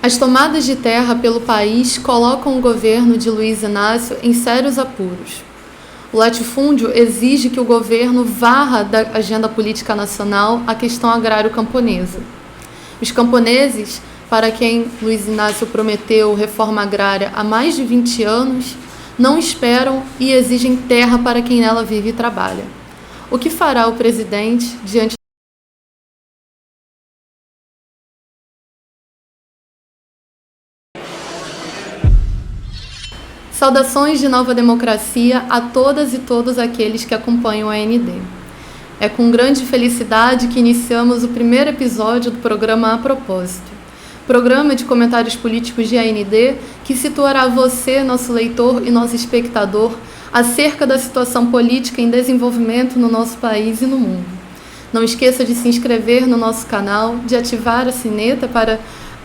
As tomadas de terra pelo país colocam o governo de Luiz Inácio em sérios apuros. O latifúndio exige que o governo varra da agenda política nacional a questão agrário-camponesa. Os camponeses, para quem Luiz Inácio prometeu reforma agrária há mais de 20 anos, não esperam e exigem terra para quem nela vive e trabalha. O que fará o presidente diante Saudações de Nova Democracia a todas e todos aqueles que acompanham a AND. É com grande felicidade que iniciamos o primeiro episódio do programa A Propósito, programa de comentários políticos de AND que situará você, nosso leitor e nosso espectador, acerca da situação política em desenvolvimento no nosso país e no mundo. Não esqueça de se inscrever no nosso canal, de ativar a sineta para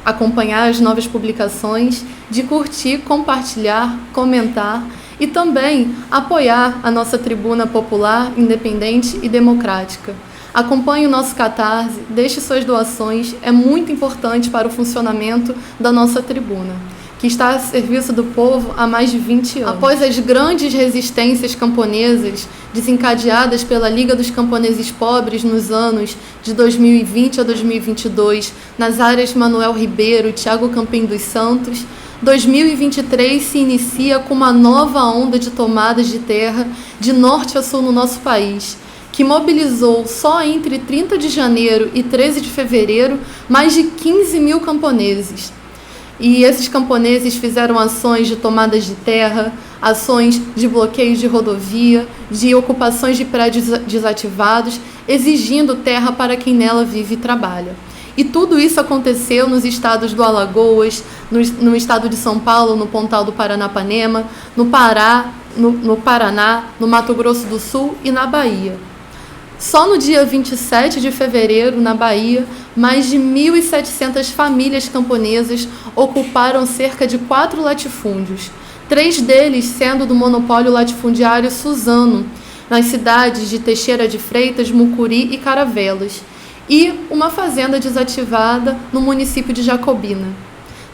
acompanhar as novas publicações, de curtir, compartilhar, comentar e também apoiar a nossa tribuna popular, independente e democrática. Acompanhe o nosso Catarse, deixe suas doações, é muito importante para o funcionamento da nossa tribuna, que está a serviço do povo há mais de 20 anos. Após as grandes resistências camponesas desencadeadas pela Liga dos Camponeses Pobres nos anos de 2020 a 2022, nas áreas Manuel Ribeiro e Thiago Campim dos Santos, 2023 se inicia com uma nova onda de tomadas de terra de norte a sul no nosso país, que mobilizou só entre 30 de janeiro e 13 de fevereiro mais de 15 mil camponeses. E esses camponeses fizeram ações de tomadas de terra, ações de bloqueios de rodovia, de ocupações de prédios desativados, exigindo terra para quem nela vive e trabalha. E tudo isso aconteceu nos estados do Alagoas, no estado de São Paulo, no Pontal do Paranapanema, no Pará, no Paraná, no Mato Grosso do Sul e na Bahia. Só no dia 27 de fevereiro, na Bahia, mais de 1.700 famílias camponesas ocuparam cerca de 4 latifúndios, 3 deles sendo do monopólio latifundiário Suzano, nas cidades de Teixeira de Freitas, Mucuri e Caravelas, e uma fazenda desativada no município de Jacobina.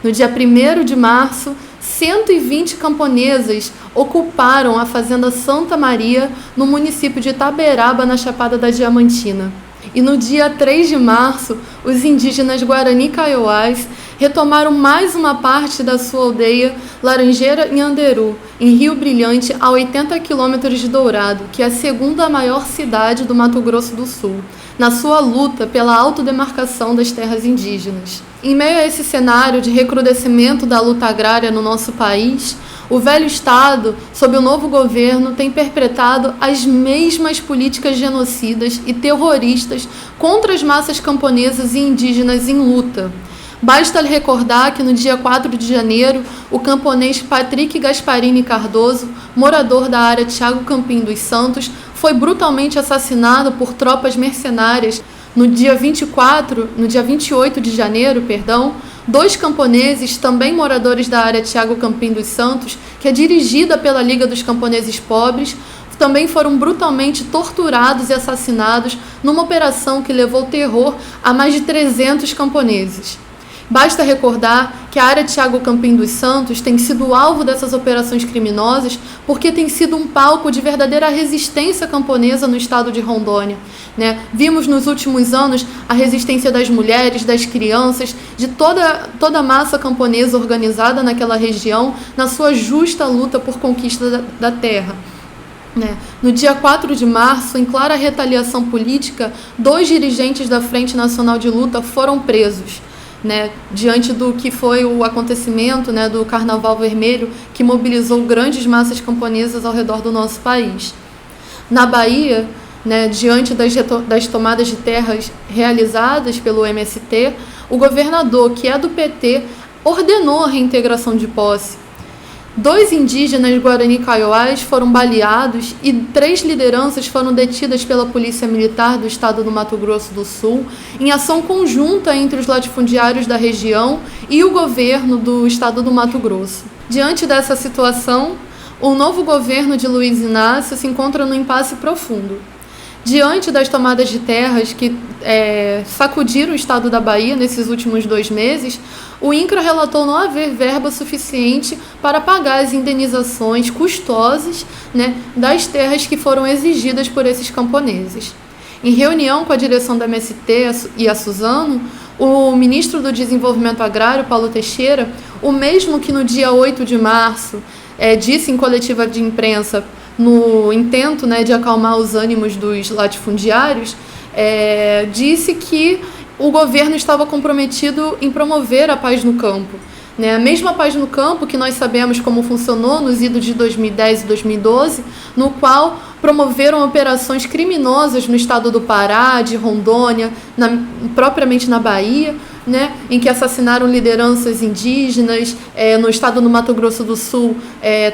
No dia 1º de março, 120 camponesas ocuparam a fazenda Santa Maria, no município de Itaberaba, na Chapada da Diamantina. E no dia 3 de março, os indígenas Guarani Kaiowás retomaram mais uma parte da sua aldeia Laranjeira em Anderu, em Rio Brilhante, a 80 quilômetros de Dourado, que é a segunda maior cidade do Mato Grosso do Sul, na sua luta pela autodemarcação das terras indígenas. Em meio a esse cenário de recrudescimento da luta agrária no nosso país, o velho Estado, sob o novo governo, tem perpetrado as mesmas políticas genocidas e terroristas contra as massas camponesas e indígenas em luta. Basta lhe recordar que no dia 4 de janeiro, o camponês Patrick Gasparini Cardoso, morador da área Thiago Campim dos Santos, foi brutalmente assassinado por tropas mercenárias. No dia 28 de janeiro, 2 camponeses, também moradores da área Thiago Campim dos Santos, que é dirigida pela Liga dos Camponeses Pobres, também foram brutalmente torturados e assassinados numa operação que levou terror a mais de 300 camponeses. Basta recordar que a área Thiago Campim dos Santos tem sido alvo dessas operações criminosas porque tem sido um palco de verdadeira resistência camponesa no estado de Rondônia, né? Vimos nos últimos anos a resistência das mulheres, das crianças, de toda a massa camponesa organizada naquela região na sua justa luta por conquista da terra. No dia 4 de março, em clara retaliação política, 2 dirigentes da Frente Nacional de Luta foram presos, diante do que foi o acontecimento, do Carnaval Vermelho, que mobilizou grandes massas camponesas ao redor do nosso país. Na Bahia, diante das tomadas de terras realizadas pelo MST, o governador, que é do PT, ordenou a reintegração de posse. 2 indígenas Guarani Kaiowás foram baleados e 3 lideranças foram detidas pela Polícia Militar do estado do Mato Grosso do Sul, em ação conjunta entre os latifundiários da região e o governo do estado do Mato Grosso. Diante dessa situação, o novo governo de Luiz Inácio se encontra num impasse profundo. diante das tomadas de terras que sacudiram o estado da Bahia nesses últimos 2 meses, o INCRA relatou não haver verba suficiente para pagar as indenizações custosas, né, das terras que foram exigidas por esses camponeses. Em reunião com a direção da MST e a Suzano, o ministro do Desenvolvimento Agrário, Paulo Teixeira, o mesmo que no dia 8 de março disse em coletiva de imprensa, no intento, né, de acalmar os ânimos dos latifundiários, disse que o governo estava comprometido em promover a paz no campo. A mesma paz no campo que nós sabemos como funcionou nos idos de 2010 e 2012, no qual promoveram operações criminosas no estado do Pará, de Rondônia, propriamente na Bahia, né, em que assassinaram lideranças indígenas, no estado do Mato Grosso do Sul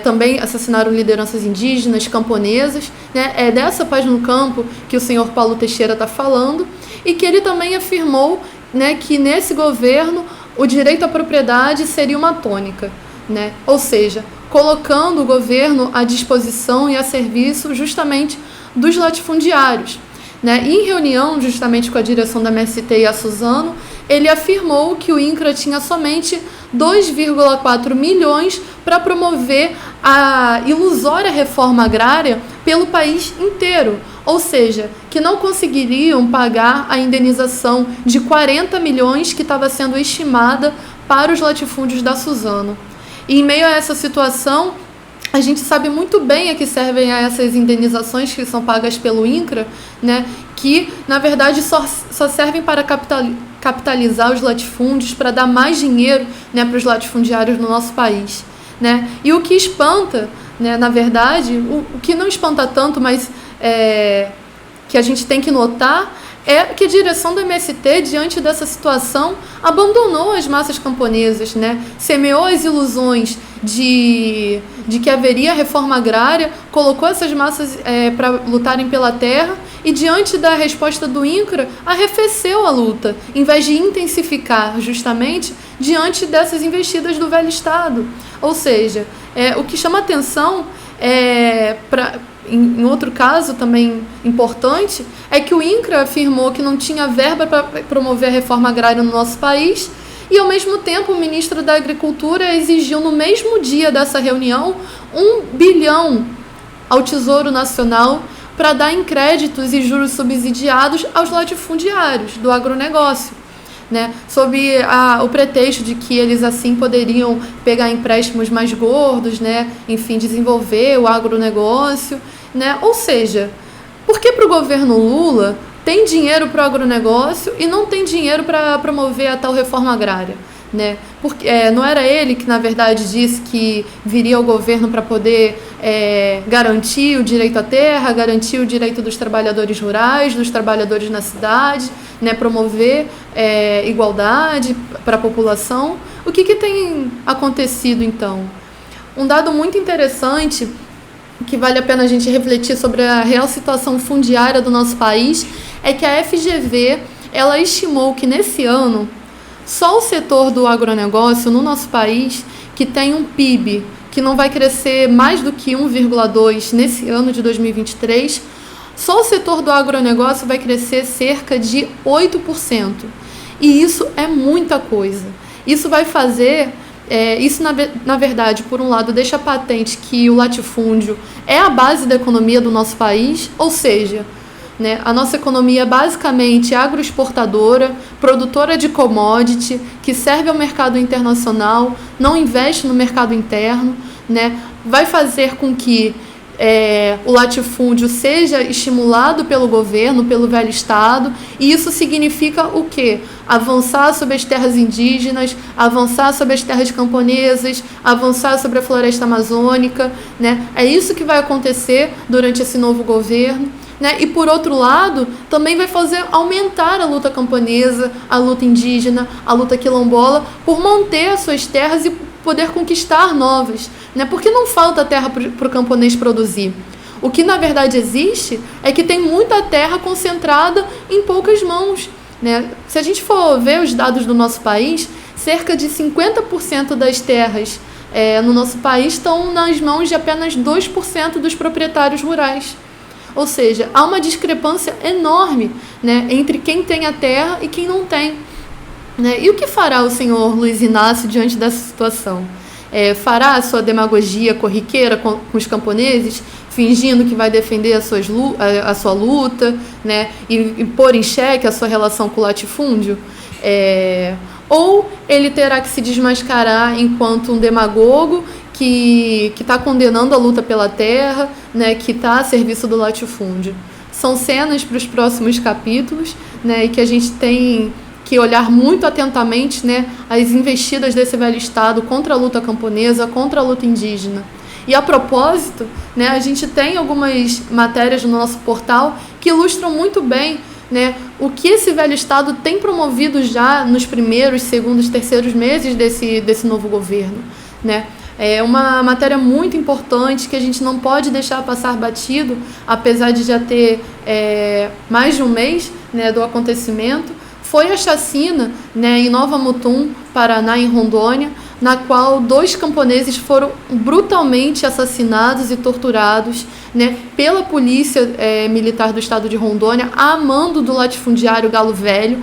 também assassinaram lideranças indígenas, camponesas, né, é dessa paz no campo que o senhor Paulo Teixeira está falando, e que ele também afirmou, né, que nesse governo o direito à propriedade seria uma tônica, né, ou seja, colocando o governo à disposição e a serviço justamente dos latifundiários. Né? Em reunião justamente com a direção da MST e a Suzano, ele afirmou que o INCRA tinha somente 2,4 milhões para promover a ilusória reforma agrária pelo país inteiro, ou seja, que não conseguiriam pagar a indenização de 40 milhões que estava sendo estimada para os latifúndios da Suzano. E em meio a essa situação, a gente sabe muito bem a que servem essas indenizações que são pagas pelo INCRA, né, que, na verdade, só servem para capitalizar os latifúndios, para dar mais dinheiro, né, para os latifundiários no nosso país. Né? E o que espanta, né, na verdade, o que não espanta tanto, mas que a gente tem que notar, é que a direção do MST, diante dessa situação, abandonou as massas camponesas, né? Semeou as ilusões de que haveria reforma agrária, colocou essas massas para lutarem pela terra e, diante da resposta do INCRA, arrefeceu a luta, em vez de intensificar justamente diante dessas investidas do velho Estado. Ou seja, o que chama atenção em outro caso também importante, é que o INCRA afirmou que não tinha verba para promover a reforma agrária no nosso país e, ao mesmo tempo, o ministro da Agricultura exigiu, no mesmo dia dessa reunião, 1 bilhão ao Tesouro Nacional para dar em créditos e juros subsidiados aos latifundiários do agronegócio. Né, sob o pretexto de que eles assim poderiam pegar empréstimos mais gordos, né, enfim, desenvolver o agronegócio. Né? Ou seja, por que para o governo Lula tem dinheiro para o agronegócio e não tem dinheiro para promover a tal reforma agrária? Né? Porque não era ele que, na verdade, disse que viria ao governo para poder garantir o direito à terra, garantir o direito dos trabalhadores rurais, dos trabalhadores na cidade, né? Promover igualdade para a população. O que tem acontecido, então? Um dado muito interessante, que vale a pena a gente refletir sobre a real situação fundiária do nosso país, é que a FGV ela estimou que nesse ano só o setor do agronegócio no nosso país, que tem um PIB que não vai crescer mais do que 1,2% nesse ano de 2023, só o setor do agronegócio vai crescer cerca de 8%. E isso é muita coisa. Isso vai fazer... isso, na verdade, por um lado, deixa patente que o latifúndio é a base da economia do nosso país, ou seja, né, a nossa economia é basicamente agroexportadora, produtora de commodity, que serve ao mercado internacional, não investe no mercado interno, né, vai fazer com que o latifúndio seja estimulado pelo governo, pelo velho Estado, e isso significa o quê? Avançar sobre as terras indígenas, avançar sobre as terras camponesas, avançar sobre a floresta amazônica, né? É isso que vai acontecer durante esse novo governo. Né? E, por outro lado, também vai fazer aumentar a luta camponesa, a luta indígena, a luta quilombola, por manter as suas terras e poder conquistar novas. Né? Porque não falta terra para o camponês produzir. O que, na verdade, existe é que tem muita terra concentrada em poucas mãos. Né? Se a gente for ver os dados do nosso país, cerca de 50% das terras no nosso país estão nas mãos de apenas 2% dos proprietários rurais. Ou seja, há uma discrepância enorme, né, entre quem tem a terra e quem não tem. Né? E o que fará o senhor Luiz Inácio diante dessa situação? Fará a sua demagogia corriqueira com os camponeses, fingindo que vai defender a sua luta, né? e pôr em xeque a sua relação com o latifúndio? Ou ele terá que se desmascarar enquanto um demagogo que está condenando a luta pela terra, né? Que está a serviço do latifúndio? São cenas para os próximos capítulos, né? E que a gente tem que olhar muito atentamente, né, as investidas desse velho Estado contra a luta camponesa, contra a luta indígena. E a propósito, né, a gente tem algumas matérias no nosso portal que ilustram muito bem, né, o que esse velho Estado tem promovido já nos primeiros, segundos, terceiros meses desse novo governo. Né? É uma matéria muito importante que a gente não pode deixar passar batido, apesar de já ter mais de um mês, né, do acontecimento. Foi a chacina, né, em Nova Mutum, Paraná, em Rondônia, na qual 2 camponeses foram brutalmente assassinados e torturados, né, pela polícia militar do estado de Rondônia, a mando do latifundiário Galo Velho,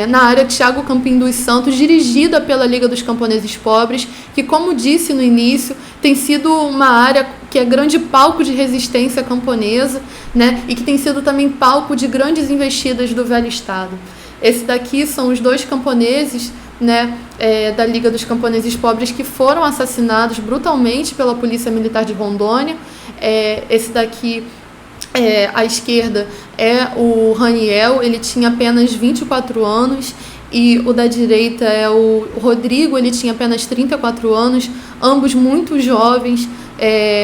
na área Thiago Campim dos Santos, dirigida pela Liga dos Camponeses Pobres, que, como disse no início, tem sido uma área que é grande palco de resistência camponesa, né, e que tem sido também palco de grandes investidas do velho Estado. Esse daqui são os 2 camponeses, né, da Liga dos Camponeses Pobres que foram assassinados brutalmente pela Polícia Militar de Rondônia. Esse daqui, à esquerda, é o Raniel, ele tinha apenas 24 anos, e o da direita é o Rodrigo, ele tinha apenas 34 anos, ambos muito jovens,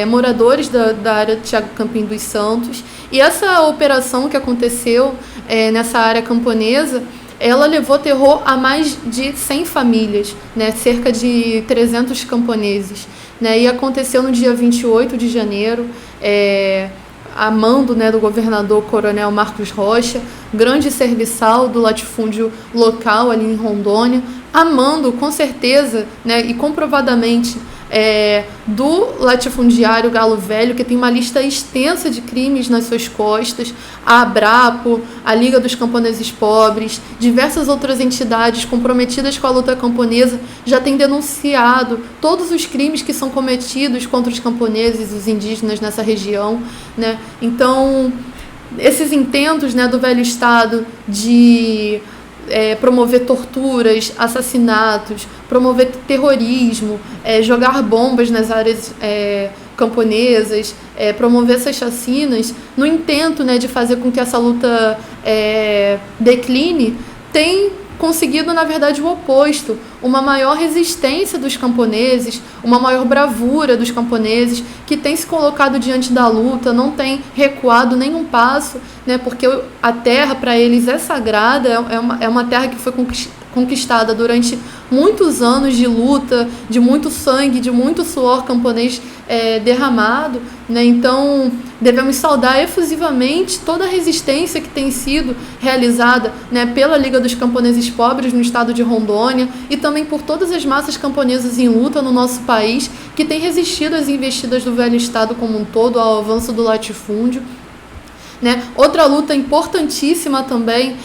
moradores da área de Thiago Campim dos Santos. E essa operação que aconteceu nessa área camponesa, ela levou terror a mais de 100 famílias, né, cerca de 300 camponeses. Né, e aconteceu no dia 28 de janeiro, a mando, né, do governador Coronel Marcos Rocha, grande serviçal do latifúndio local ali em Rondônia, a mando, com certeza, né, e comprovadamente, do latifundiário Galo Velho, que tem uma lista extensa de crimes nas suas costas, a Abrapo, a Liga dos Camponeses Pobres, diversas outras entidades comprometidas com a luta camponesa já têm denunciado todos os crimes que são cometidos contra os camponeses e os indígenas nessa região. Né? Então, esses intentos, né, do velho Estado de promover torturas, assassinatos, promover terrorismo, jogar bombas nas áreas camponesas, promover essas chacinas, no intento, né, de fazer com que essa luta decline, tem conseguido, na verdade, o oposto, uma maior resistência dos camponeses, uma maior bravura dos camponeses, que tem se colocado diante da luta, não tem recuado nenhum passo, né, porque a terra para eles é sagrada, é uma terra que foi conquistada durante muitos anos de luta, de muito sangue, de muito suor camponês derramado, né? Então devemos saudar efusivamente toda a resistência que tem sido realizada, né, pela Liga dos Camponeses Pobres no estado de Rondônia e também por todas as massas camponesas em luta no nosso país, que têm resistido às investidas do velho Estado como um todo, ao avanço do latifúndio. Né? Outra luta importantíssima também,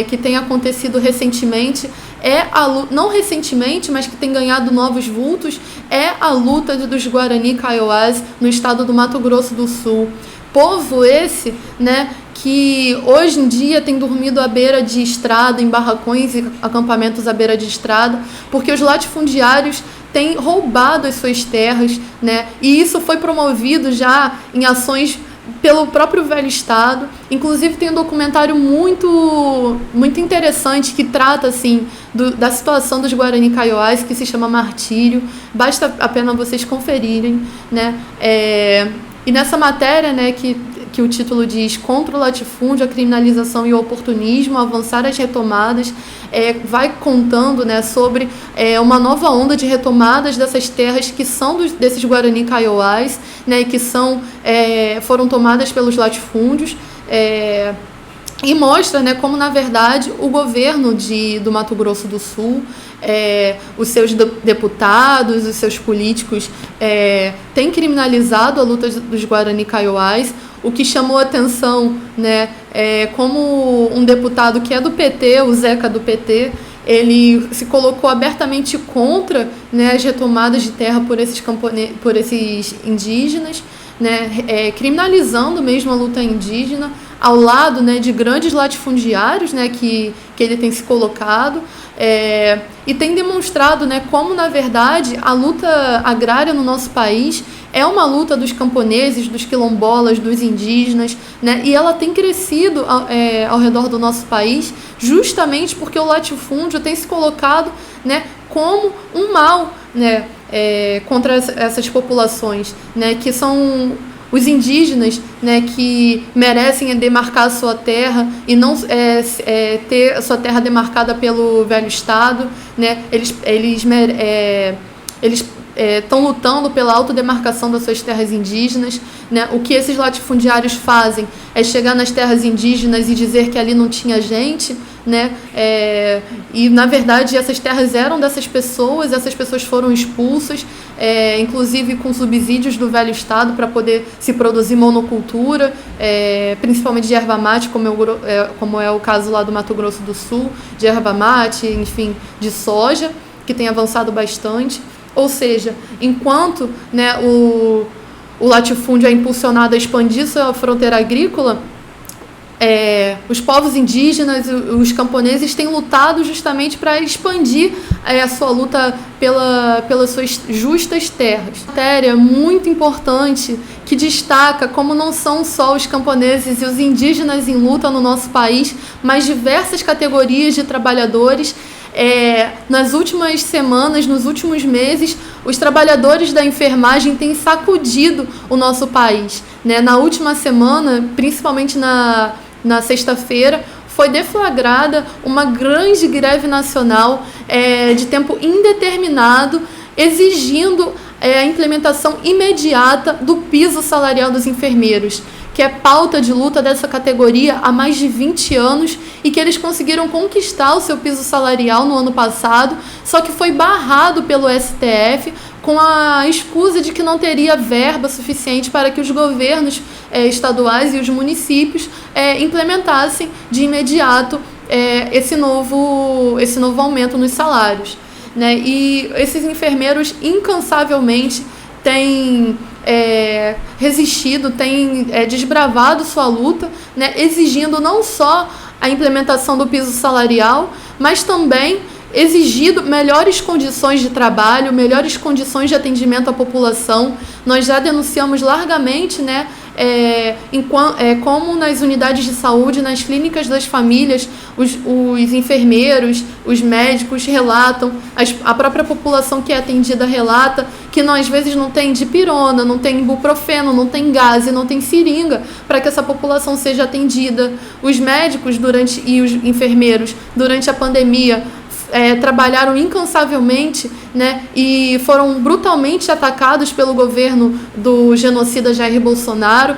que tem acontecido recentemente, não recentemente, mas que tem ganhado novos vultos, é a luta dos Guarani Kaiowás no estado do Mato Grosso do Sul. Povo esse, né, que hoje em dia tem dormido à beira de estrada, em barracões e acampamentos à beira de estrada, porque os latifundiários têm roubado as suas terras, né, e isso foi promovido já em ações pelo próprio velho Estado. Inclusive tem um documentário muito, muito interessante que trata assim, da situação dos Guarani Kaiowás, que se chama Martírio. Basta apenas vocês conferirem, né? E nessa matéria, né, que o título diz Contra o latifúndio, a criminalização e o oportunismo, avançar as retomadas, vai contando, né, sobre uma nova onda de retomadas dessas terras que são desses Guarani Kaiowás, né, que foram tomadas pelos latifúndios, E mostra, né, como, na verdade, o governo do Mato Grosso do Sul, os seus deputados, os seus políticos têm criminalizado a luta dos Guarani Kaiowás. O que chamou a atenção, né, como um deputado que é do PT, o Zeca do PT, ele se colocou abertamente contra, né, as retomadas de terra por esses indígenas, né, criminalizando mesmo a luta indígena, ao lado, né, de grandes latifundiários, né, que ele tem se colocado, e tem demonstrado, né, como, na verdade, a luta agrária no nosso país é uma luta dos camponeses, dos quilombolas, dos indígenas, né, e ela tem crescido ao redor do nosso país justamente porque o latifúndio tem se colocado, né, como um mal, né, contra essas populações, né, que são os indígenas, né, que merecem demarcar a sua terra e não ter a sua terra demarcada pelo velho Estado, né, eles estão lutando pela autodemarcação das suas terras indígenas, né? O que esses latifundiários fazem é chegar nas terras indígenas e dizer que ali não tinha gente, né? E, na verdade, essas terras eram dessas pessoas, essas pessoas foram expulsas, inclusive com subsídios do velho Estado para poder se produzir monocultura, principalmente de erva mate, como é o caso lá do Mato Grosso do Sul, de erva mate, enfim, de soja, que tem avançado bastante. Ou seja, enquanto, né, o latifúndio é impulsionado a expandir sua fronteira agrícola, os povos indígenas, os camponeses têm lutado justamente para expandir a sua luta pelas suas justas terras. Uma matéria muito importante que destaca como não são só os camponeses e os indígenas em luta no nosso país, mas diversas categorias de trabalhadores. Nas últimas semanas, nos últimos meses, os trabalhadores da enfermagem têm sacudido o nosso país, né? Na última semana, principalmente na sexta-feira, foi deflagrada uma grande greve nacional de tempo indeterminado, exigindo a implementação imediata do piso salarial dos enfermeiros, que é pauta de luta dessa categoria há mais de 20 anos e que eles conseguiram conquistar o seu piso salarial no ano passado, só que foi barrado pelo STF com a escusa de que não teria verba suficiente para que os governos estaduais e os municípios implementassem de imediato esse novo aumento nos salários, né? E esses enfermeiros incansavelmente têm resistido, têm desbravado sua luta, né, exigindo não só a implementação do piso salarial, mas também exigido melhores condições de trabalho, melhores condições de atendimento à população. Nós já denunciamos largamente, né, como nas unidades de saúde, nas clínicas das famílias, os enfermeiros, os médicos relatam, a própria população que é atendida relata que às vezes não tem dipirona, não tem ibuprofeno, não tem gás, não tem seringa para que essa população seja atendida. Os médicos e os enfermeiros, durante a pandemia, trabalharam incansavelmente, né, e foram brutalmente atacados pelo governo do genocida Jair Bolsonaro.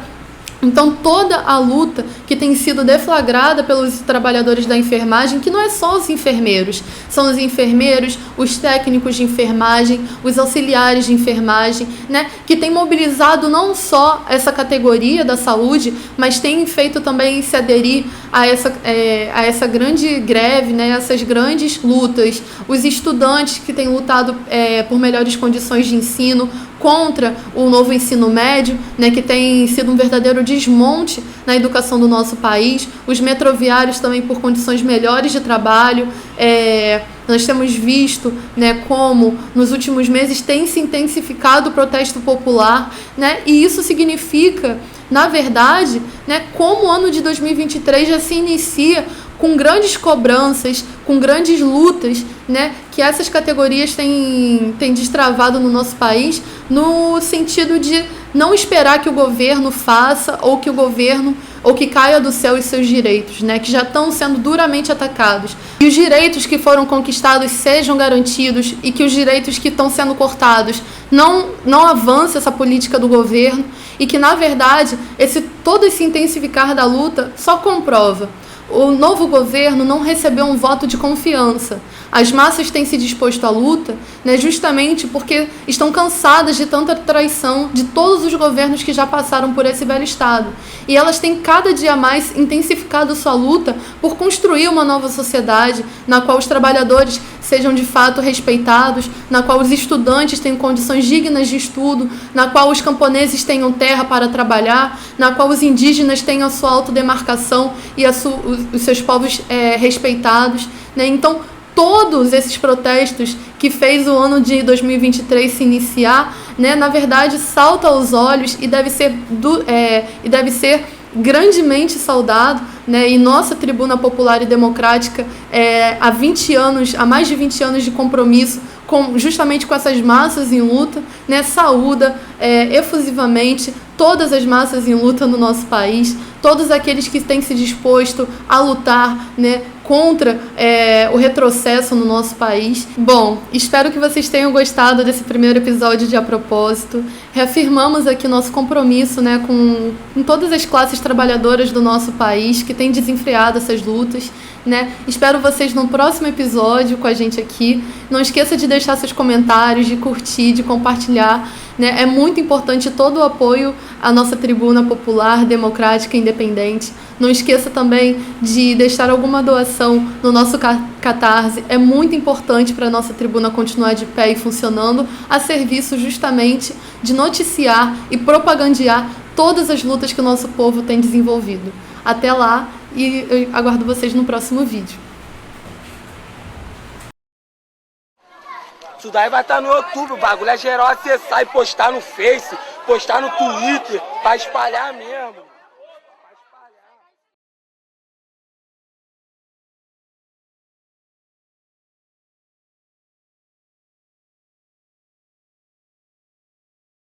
Então, toda a luta que tem sido deflagrada pelos trabalhadores da enfermagem, que não é só os enfermeiros, são os enfermeiros, os técnicos de enfermagem, os auxiliares de enfermagem, né, que tem mobilizado não só essa categoria da saúde, mas tem feito também se aderir a essa grande greve, né, essas grandes lutas. Os estudantes que têm lutado por melhores condições de ensino, contra o novo ensino médio, né, que tem sido um verdadeiro desmonte na educação do nosso país, os metroviários também por condições melhores de trabalho. Nós temos visto, né, como nos últimos meses tem se intensificado o protesto popular, né, e isso significa, na verdade, né, como o ano de 2023 já se inicia com grandes cobranças, com grandes lutas, né, que essas categorias têm destravado no nosso país, no sentido de não esperar que o governo faça ou que caia do céu os seus direitos, né, que já estão sendo duramente atacados. E os direitos que foram conquistados sejam garantidos e que os direitos que estão sendo cortados não avance essa política do governo e que, na verdade, todo esse intensificar da luta só comprova o novo governo não recebeu um voto de confiança. As massas têm se disposto à luta, né, justamente porque estão cansadas de tanta traição de todos os governos que já passaram por esse velho Estado. E elas têm cada dia mais intensificado sua luta por construir uma nova sociedade na qual os trabalhadores sejam de fato respeitados, na qual os estudantes tenham condições dignas de estudo, na qual os camponeses tenham terra para trabalhar, na qual os indígenas tenham a sua autodemarcação e os seus povos respeitados, né? Então, todos esses protestos que fez o ano de 2023 se iniciar, né, na verdade, salta aos olhos e deve ser grandemente saudado, né, e nossa Tribuna Popular e Democrática, há mais de 20 anos de compromisso justamente com essas massas em luta, né, saúda efusivamente todas as massas em luta no nosso país, todos aqueles que têm se disposto a lutar, né, contra o retrocesso no nosso país. Bom, espero que vocês tenham gostado desse primeiro episódio de A Propósito. Reafirmamos aqui nosso compromisso, né, com todas as classes trabalhadoras do nosso país que têm desenfreado essas lutas, né? Espero vocês no próximo episódio com a gente aqui. Não esqueça de deixar seus comentários, de curtir, de compartilhar, né? É muito importante todo o apoio à nossa Tribuna Popular, Democrática e Independente. Não esqueça também de deixar alguma doação no nosso Catarse. É muito importante para a nossa tribuna continuar de pé e funcionando, a serviço justamente de noticiar e propagandear todas as lutas que o nosso povo tem desenvolvido. Até lá, e eu aguardo vocês no próximo vídeo. Isso daí vai estar no YouTube, o bagulho é geral acessar e postar no Face, postar no Twitter, pra espalhar mesmo.